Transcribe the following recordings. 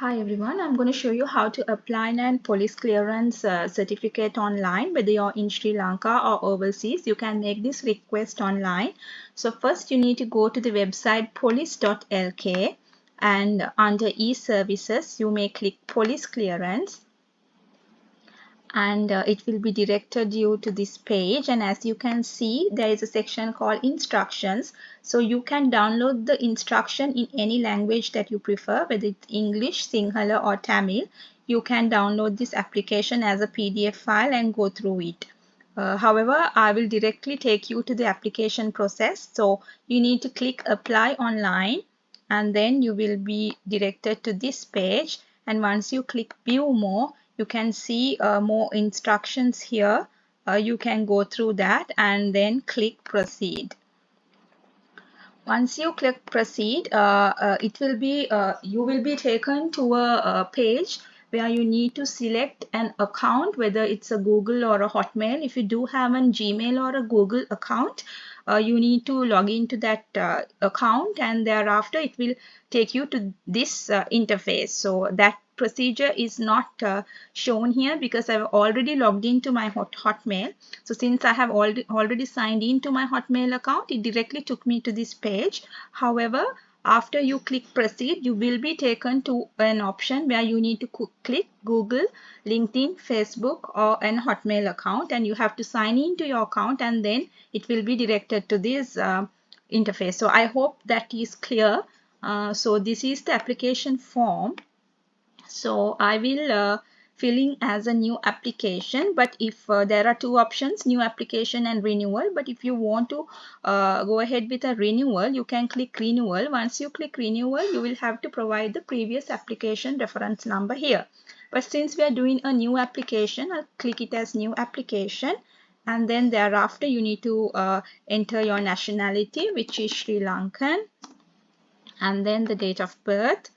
Hi everyone, I'm going to show you how to apply an police clearance certificate online, whether you're in Sri Lanka or overseas. You can make this request online. So first you need to go to the website police.lk, and under e-services you may click police clearance, and it will be directed you to this page. And as you can see, there is a section called instructions, so you can download the instruction in any language that you prefer, whether it's English, Sinhala or Tamil. You can download this application as a PDF file and go through it. However, I will directly take you to the application process, so you need to click apply online, and then you will be directed to this page. And once you click view more, you can see more instructions here. You can go through that and then click proceed. Once you click proceed, you will be taken to a page where you need to select an account, whether it's a Google or a Hotmail. If you do have a Gmail or a Google account, you need to log into that account, and thereafter it will take you to this interface. So that procedure is not shown here because I've already logged into my Hotmail. So since I have already signed into my Hotmail account, it directly took me to this page. However, after you click proceed, you will be taken to an option where you need to click Google, LinkedIn, Facebook or an Hotmail account, and you have to sign into your account, and then it will be directed to this interface. So I hope that is clear. So this is the application form. So I will fill in as a new application, but if there are two options, new application and renewal, but if you want to go ahead with a renewal, you can click renewal. Once you click renewal, you will have to provide the previous application reference number here. But since we are doing a new application, I'll click it as new application, and then thereafter you need to enter your nationality, which is Sri Lankan, and then the date of birth.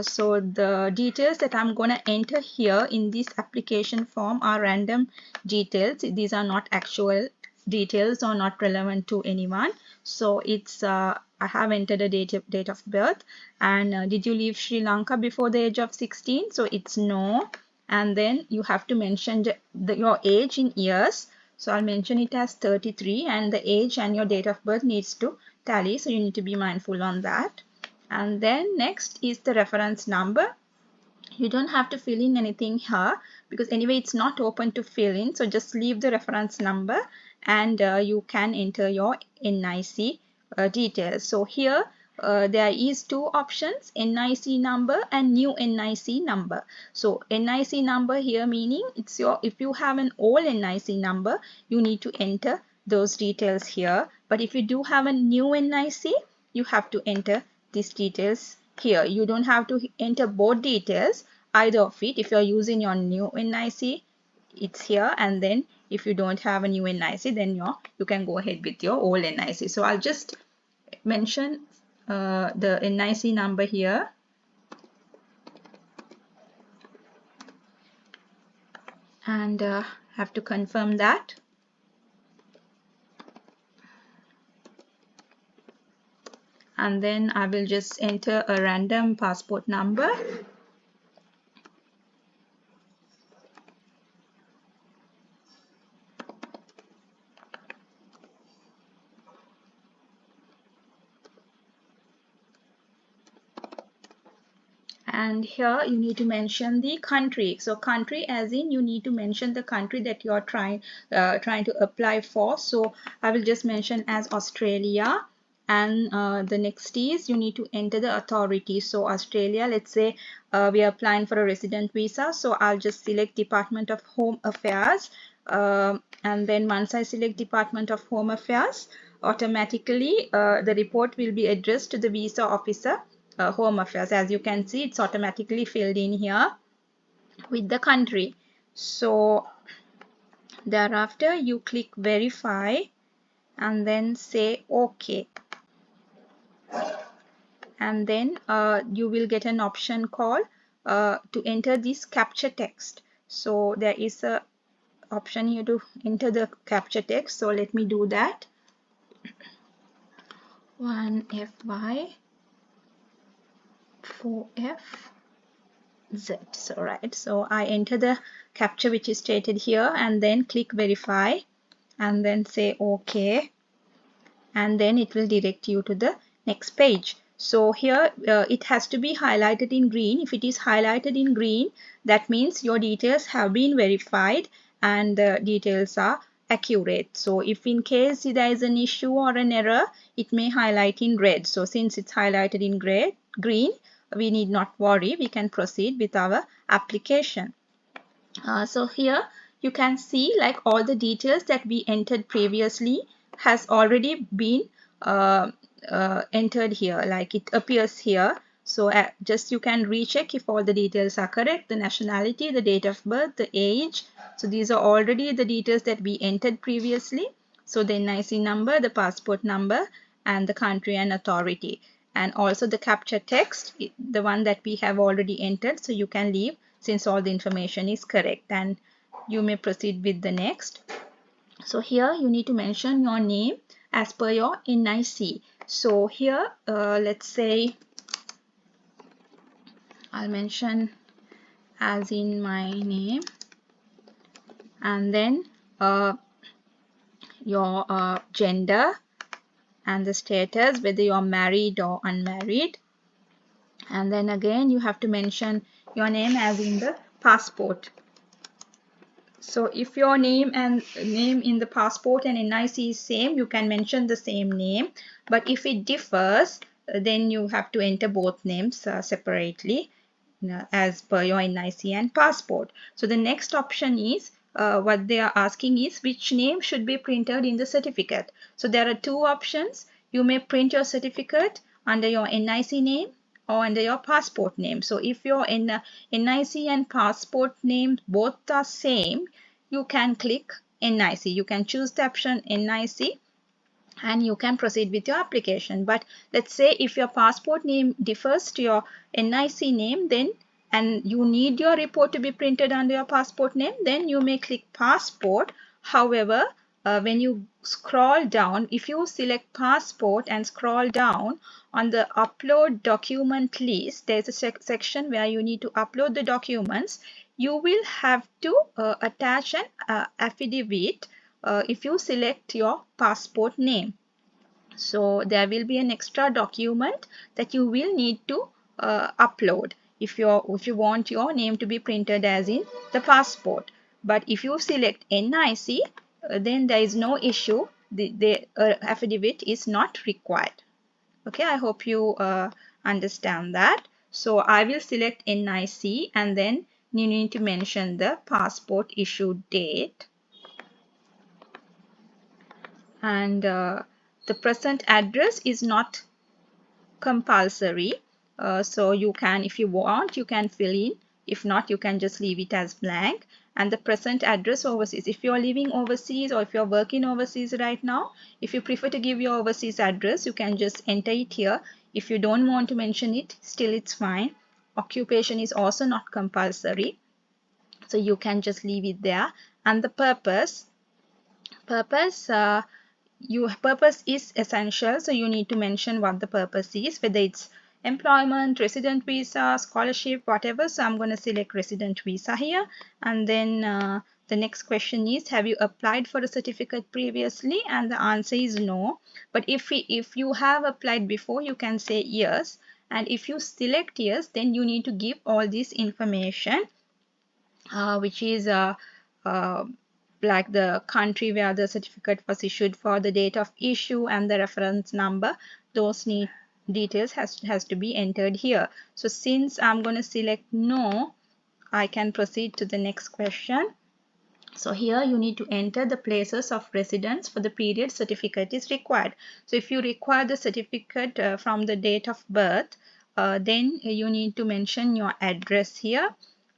So the details that I'm going to enter here in this application form are random details. These are not actual details or not relevant to anyone. So it's I have entered a date of birth, and did you leave Sri Lanka before the age of 16? So it's no. And then you have to mention your age in years. So I'll mention it as 33, and the age and your date of birth needs to tally, so you need to be mindful on that. And then next is the reference number. You don't have to fill in anything here because anyway it's not open to fill in, so just leave the reference number, and you can enter your NIC details. So here there is two options, NIC number and new NIC number. So NIC number here meaning it's your, if you have an old NIC number, you need to enter those details here, but if you do have a new NIC, you have to enter these details here. You don't have to enter both details, either of it. If you're using your new NIC, it's here, and then if you don't have a new NIC, then you can go ahead with your old NIC. So I'll just mention the NIC number here, and have to confirm that. And then I will just enter a random passport number. And here you need to mention the country. So country as in you need to mention the country that you are trying to apply for. So I will just mention as Australia. And the next is you need to enter the authority. So Australia, let's say we are applying for a resident visa, so I'll just select Department of Home Affairs, and then once I select Department of Home Affairs, automatically the report will be addressed to the visa officer, Home Affairs. As you can see, it's automatically filled in here with the country. So thereafter you click verify and then say OK. And then you will get an option called to enter this capture text. So there is a option here to enter the capture text. So let me do that. 1FY 4F Z. So right, so I enter the captcha which is stated here and then click verify and then say OK, and then it will direct you to the next page. So here it has to be highlighted in green. If it is highlighted in green, that means your details have been verified and the details are accurate. So if in case there is an issue or an error, it may highlight in red. So since it's highlighted in green, we need not worry. We can proceed with our application. So here you can see like all the details that we entered previously has already been uh, entered here, like it appears here. So just you can recheck if all the details are correct, the nationality, the date of birth, the age. So these are already the details that we entered previously. So the NIC number, the passport number, and the country and authority. And also the captcha text, the one that we have already entered. So you can leave since all the information is correct, and you may proceed with the next. So here you need to mention your name as per your NIC. So here let's say I'll mention as in my name, and then your gender and the status, whether you're married or unmarried. And then again you have to mention your name as in the passport. So if your name in the passport and NIC is same, you can mention the same name. But if it differs, then you have to enter both names separately as per your NIC and passport. So the next option is what they are asking is which name should be printed in the certificate. So there are two options. You may print your certificate under your NIC name or under your passport name. So if your NIC and passport name both are same, you can click NIC. You can choose the option NIC and you can proceed with your application. But let's say if your passport name differs to your NIC name, then and you need your report to be printed under your passport name, then you may click passport. However, when you scroll down, if you select passport and scroll down on the upload document list, there's a section where you need to upload the documents. You will have to attach an affidavit if you select your passport name. So there will be an extra document that you will need to upload if you want your name to be printed as in the passport. But if you select NIC, then there is no issue. The affidavit is not required. Okay, I hope you understand that. So I will select NIC and then you need to mention the passport issue date. And the present address is not compulsory. So you can, if you want, you can fill in. If not, you can just leave it as blank. And the present address overseas. If you're living overseas or if you're working overseas right now, if you prefer to give your overseas address, you can just enter it here. If you don't want to mention it, still it's fine. Occupation is also not compulsory. So you can just leave it there. And the purpose purpose is essential, so you need to mention what the purpose is, whether it's employment, resident visa, scholarship, whatever. So I'm going to select resident visa here, and then the next question is, have you applied for a certificate previously? And the answer is no. But if you have applied before, you can say yes, and if you select yes, then you need to give all this information, which is like the country where the certificate was issued for, the date of issue, and the reference number. Those details has to be entered here. So since I'm going to select no, I can proceed to the next question. So here you need to enter the places of residence for the period certificate is required. So if you require the certificate from the date of birth, then you need to mention your address here,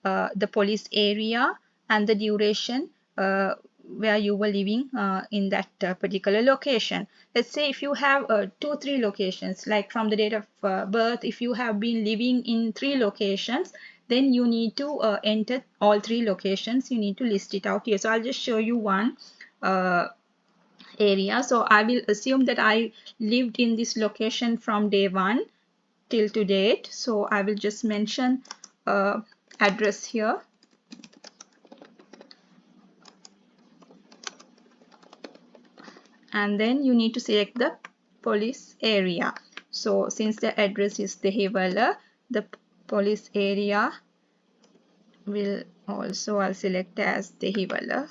the police area, and the duration where you were living in that particular location. Let's say if you have 2-3 locations, like from the date of birth, if you have been living in 3 locations, then you need to enter all 3 locations. You need to list it out here. So I'll just show you one area. So I will assume that I lived in this location from day 1 till to date. So I will just mention address here. And then you need to select the police area. So since the address is Dehiwala, the police area will also I'll select as Dehiwala.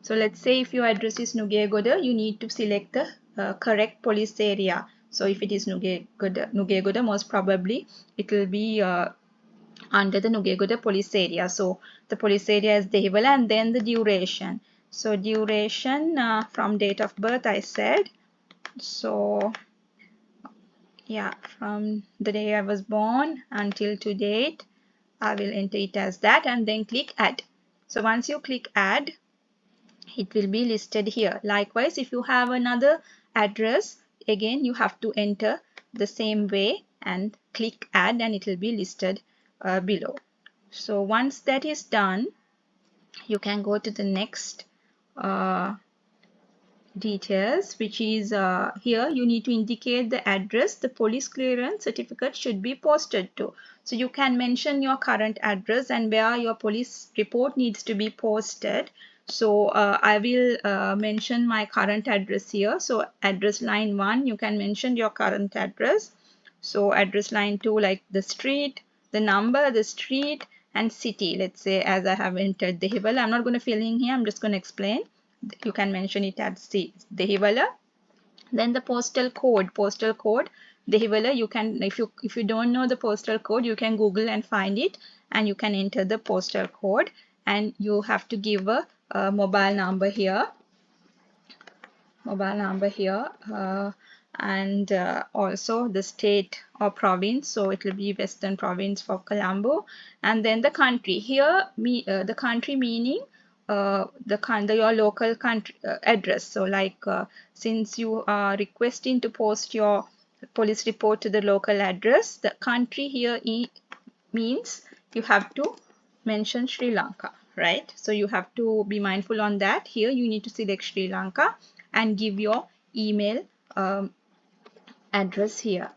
So let's say if your address is Nugegoda, you need to select the correct police area. So if it is Nugegoda, most probably it will be under the Nugegoda police area. So the police area is Dehiwala, and then the duration. So duration from date of birth I said. So yeah, from the day I was born until to date, I will enter it as that and then click add. So once you click add, it will be listed here. Likewise, if you have another address, again you have to enter the same way and click add, and it will be listed below. So once that is done, you can go to the next details, which is here you need to indicate the address the police clearance certificate should be posted to. So you can mention your current address and where your police report needs to be posted. So I will mention my current address here. So address line 1, you can mention your current address. So address line 2, like the street, the number, the street, and city. Let's say as I have entered Dehiwala, I'm not going to fill in here, I'm just going to explain. You can mention it as Dehiwala. Then the postal code Dehiwala, you can, if you don't know the postal code, you can Google and find it, and you can enter the postal code, and you have to give a mobile number here, and also the state or province. So it will be Western Province for Colombo. And then the country here, the country meaning your local country address. So like since you are requesting to post your police report to the local address, the country here means you have to mention Sri Lanka, right? So you have to be mindful on that. Here you need to select Sri Lanka and give your email address here.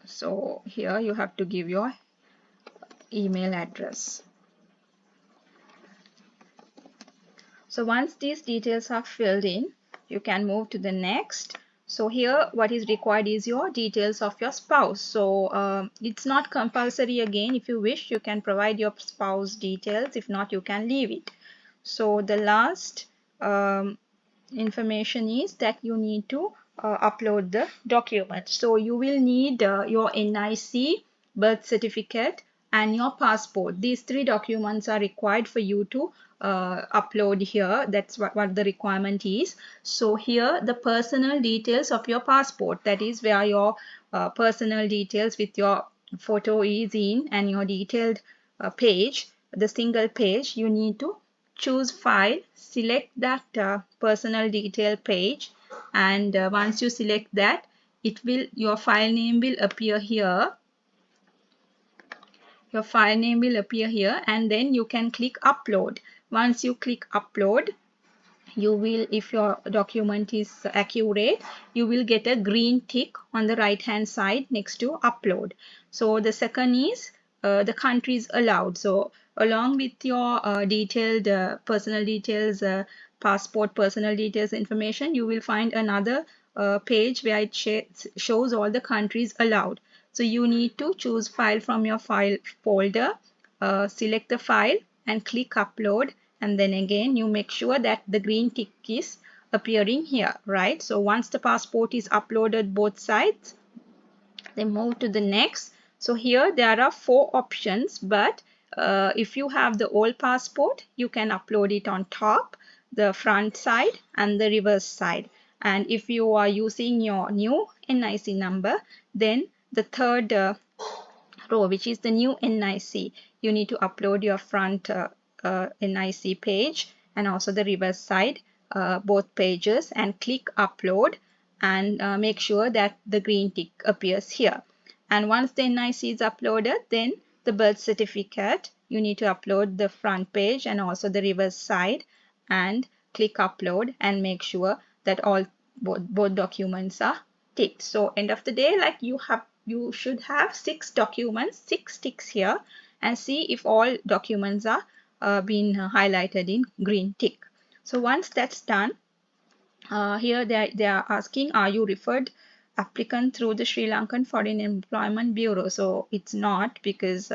So here you have to give your email address. So once these details are filled in, you can move to the next. So here what is required is your details of your spouse. So it's not compulsory. Again, if you wish, you can provide your spouse details. If not, you can leave it. So the last information is that you need to upload the document. So you will need your NIC, birth certificate, and your passport. These 3 documents are required for you to upload here. That's what the requirement is. So here the personal details of your passport, that is where your personal details with your photo is in, and your detailed page, the single page, you need to choose file, select that personal detail page, and once you select that, your file name will appear here. Your file name will appear here, and then you can click upload. Once you click upload, you will, if your document is accurate, you will get a green tick on the right hand side next to upload. So the second is the countries allowed. So along with your detailed personal details, passport, personal details information, you will find another page where it shows all the countries allowed. So you need to choose file from your file folder, select the file and click upload, and then again you make sure that the green tick is appearing here, right? So once the passport is uploaded both sides, then move to the next. So here there are 4 options, but if you have the old passport, you can upload it on top, the front side and the reverse side. And if you are using your new NIC number, then the third row, which is the new NIC, you need to upload your front NIC page and also the reverse side, both pages, and click upload, and make sure that the green tick appears here. And once the NIC is uploaded, then the birth certificate, you need to upload the front page and also the reverse side, and click upload and make sure that all both documents are ticked. So end of the day, like you should have 6 documents, 6 ticks here, and see if all documents are being highlighted in green tick. So once that's done, here they are asking, are you referred applicant through the Sri Lankan Foreign Employment Bureau? So it's not, because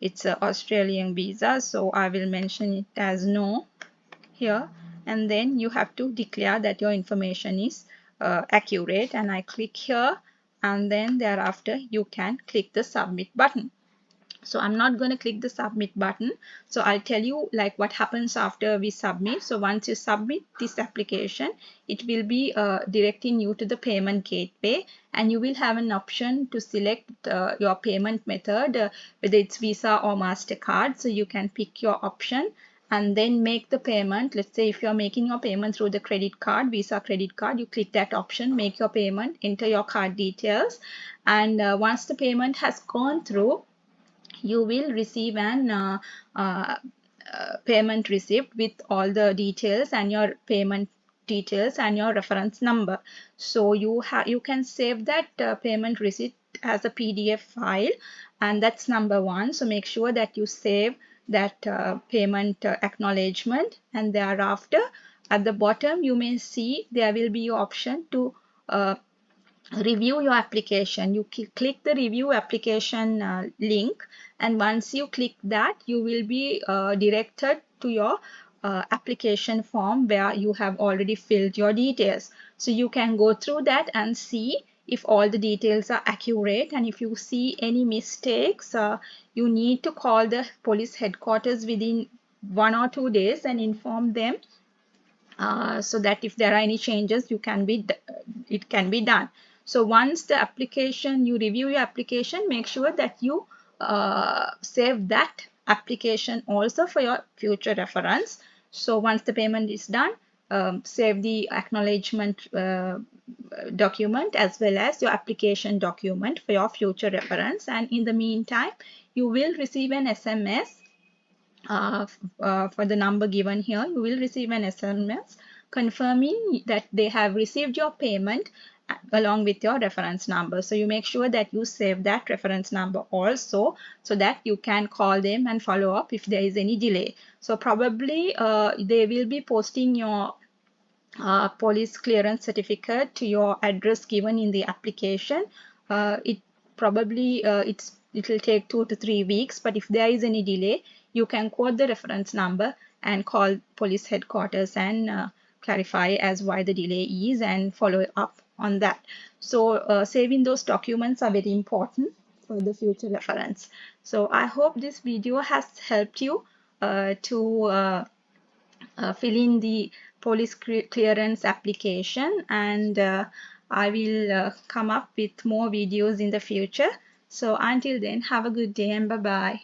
it's an Australian visa, so I will mention it as no here, and then you have to declare that your information is accurate, and I click here, and then thereafter you can click the submit button. So I'm not going to click the submit button. So I'll tell you like what happens after we submit. So once you submit this application, it will be directing you to the payment gateway, and you will have an option to select your payment method, whether it's Visa or MasterCard. So you can pick your option and then make the payment. Let's say if you're making your payment through the credit card, Visa credit card, you click that option, make your payment, enter your card details, and once the payment has gone through, you will receive an payment receipt with all the details and your payment details and your reference number. So you can save that payment receipt as a PDF file, and that's number one. So make sure that you save that payment acknowledgement, and thereafter at the bottom you may see there will be your option to review your application. You click the review application link, and once you click that, you will be directed to your application form where you have already filled your details. So you can go through that and see if all the details are accurate, and if you see any mistakes, you need to call the police headquarters within 1 or 2 days and inform them, so that if there are any changes, it can be done. So once the application, you review your application, make sure that you save that application also for your future reference. So once the payment is done, save the acknowledgement document as well as your application document for your future reference. And in the meantime, you will receive an SMS for the number given here. You will receive an SMS confirming that they have received your payment along with your reference number. So you make sure that you save that reference number also, so that you can call them and follow up if there is any delay. So probably they will be posting your police clearance certificate to your address given in the application. It will take 2 to 3 weeks, but if there is any delay, you can quote the reference number and call police headquarters and clarify as why the delay is and follow up on that. So saving those documents are very important for the future reference. So I hope this video has helped you to fill in the police clearance application, and I will come up with more videos in the future. So until then, have a good day and bye bye.